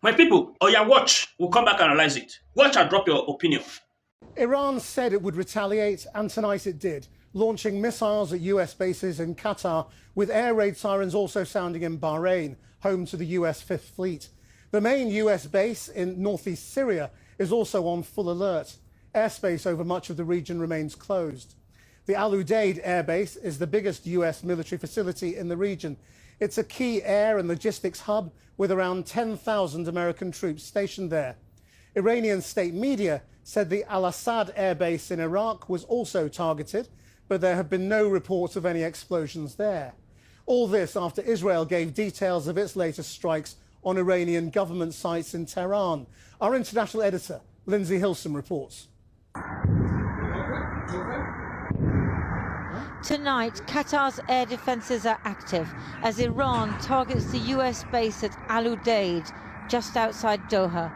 My people, oh yeah, watch. We'll come back and analyze it. Watch and drop your opinion. Iran said it would retaliate, and tonight it did, launching missiles at US bases in Qatar, with air raid sirens also sounding in Bahrain, home to the US Fifth Fleet. The main US base in northeast Syria is also on full alert. Airspace over much of the region remains closed. The Al Udeid air base is the biggest US military facility in the region. It's a key air and logistics hub with around 10,000 American troops stationed there. Iranian state media said the Al-Assad air base in Iraq was also targeted, but there have been no reports of any explosions there. All this after Israel gave details of its latest strikes on Iranian government sites in Tehran. Our international editor, Lindsay Hilson, reports. Tonight, Qatar's air defences are active as Iran targets the US base at Al Udeid, just outside Doha.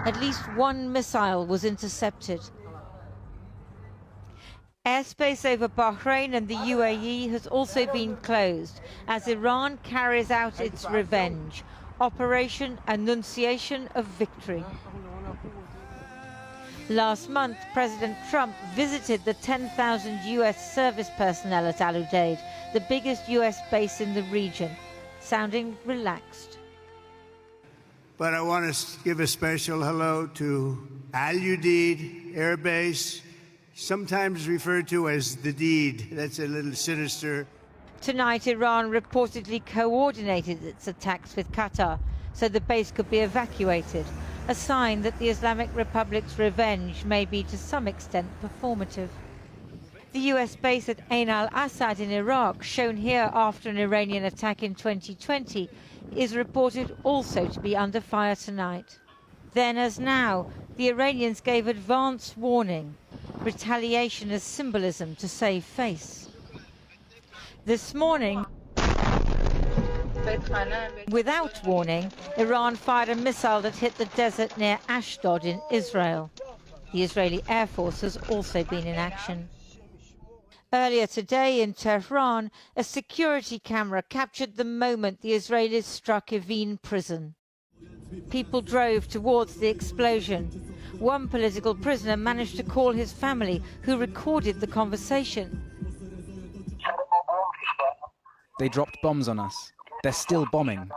At least one missile was intercepted. Airspace over Bahrain and the UAE has also been closed as Iran carries out its revenge, Operation Annunciation of Victory. Last month, President Trump visited the 10,000 US service personnel at Al Udeid, the biggest US base in the region, sounding relaxed. But I want to give a special hello to Al Udeid Air Base, sometimes referred to as the Deed. That's a little sinister. Tonight, Iran reportedly coordinated its attacks with Qatar so the base could be evacuated, a sign that the Islamic Republic's revenge may be to some extent performative. The US base at Ain al-Assad in Iraq, shown here after an Iranian attack in 2020, is reported also to be under fire tonight. Then as now, the Iranians gave advance warning, retaliation as symbolism to save face. This morning, without warning, Iran fired a missile that hit the desert near Ashdod in Israel. The Israeli Air Force has also been in action. Earlier today in Tehran, a security camera captured the moment the Israelis struck Evin prison. People drove towards the explosion. One political prisoner managed to call his family, who recorded the conversation. They dropped bombs on us. They're still bombing.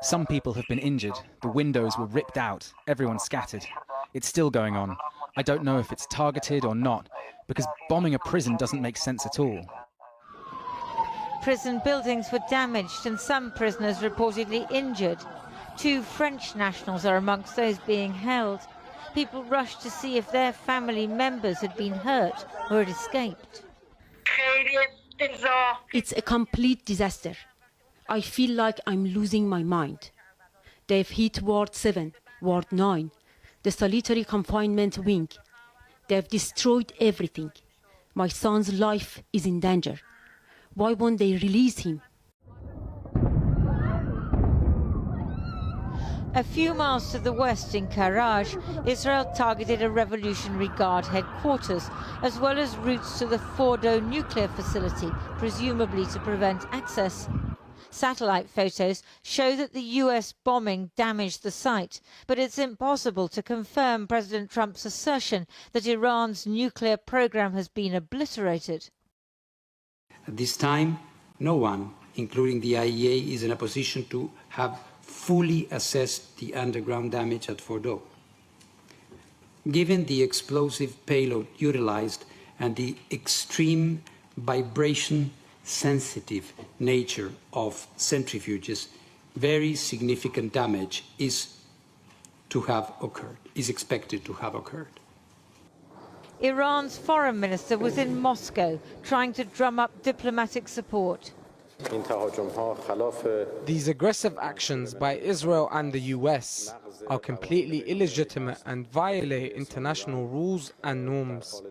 Some people have been injured. The windows were ripped out. Everyone scattered. It's still going on. I don't know if it's targeted or not, because bombing a prison doesn't make sense at all. Prison buildings were damaged and some prisoners reportedly injured. 2 French nationals are amongst those being held. People rushed to see if their family members had been hurt or had escaped. It's a complete disaster. I feel like I'm losing my mind. They've hit Ward 7, Ward 9, the solitary confinement wing. They've destroyed everything. My son's life is in danger. Why won't they release him? A few miles to the west in Karaj, Israel targeted a Revolutionary Guard headquarters, as well as routes to the Fordo nuclear facility, presumably to prevent access. Satellite photos show that the US bombing damaged the site, but it's impossible to confirm President Trump's assertion that Iran's nuclear program has been obliterated. At this time, no one, including the IEA, is in a position to have fully assessed the underground damage at Fordo. Given the explosive payload utilized and the extreme vibration-sensitive nature of centrifuges, very significant damage is expected to have occurred. Iran's foreign minister was in Moscow trying to drum up diplomatic support. These aggressive actions by Israel and the US are completely illegitimate and violate international rules and norms.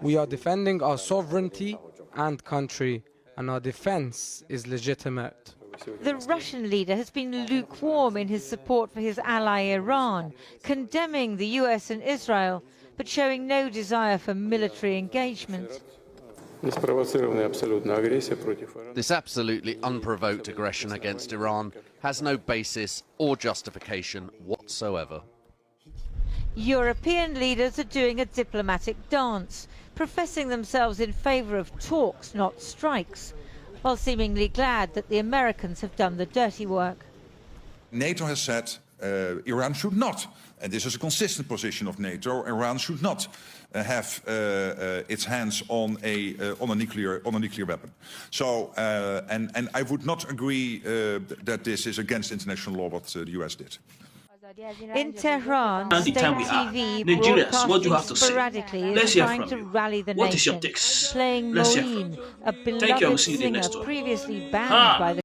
We are defending our sovereignty and country, and our defense is legitimate. The Russian leader has been lukewarm in his support for his ally Iran, condemning the US and Israel, but showing no desire for military engagement. This absolutely unprovoked aggression against Iran has no basis or justification whatsoever. European leaders are doing a diplomatic dance, professing themselves in favour of talks, not strikes, while seemingly glad that the Americans have done the dirty work. NATO has said Iran should not, and this is a consistent position of NATO, Iran should not have its hands on a nuclear weapon. So, and I would not agree that this is against international law what the US did. In Tehran, And the state time we are. TV Nigerians, what do you have broadcasting to say? sporadically Let's is hear trying from to you. rally the What is your nation, takes? playing Let's hear from Moeen, you. a Thank you. I will beloved see you singer next one. previously banned Ah. by the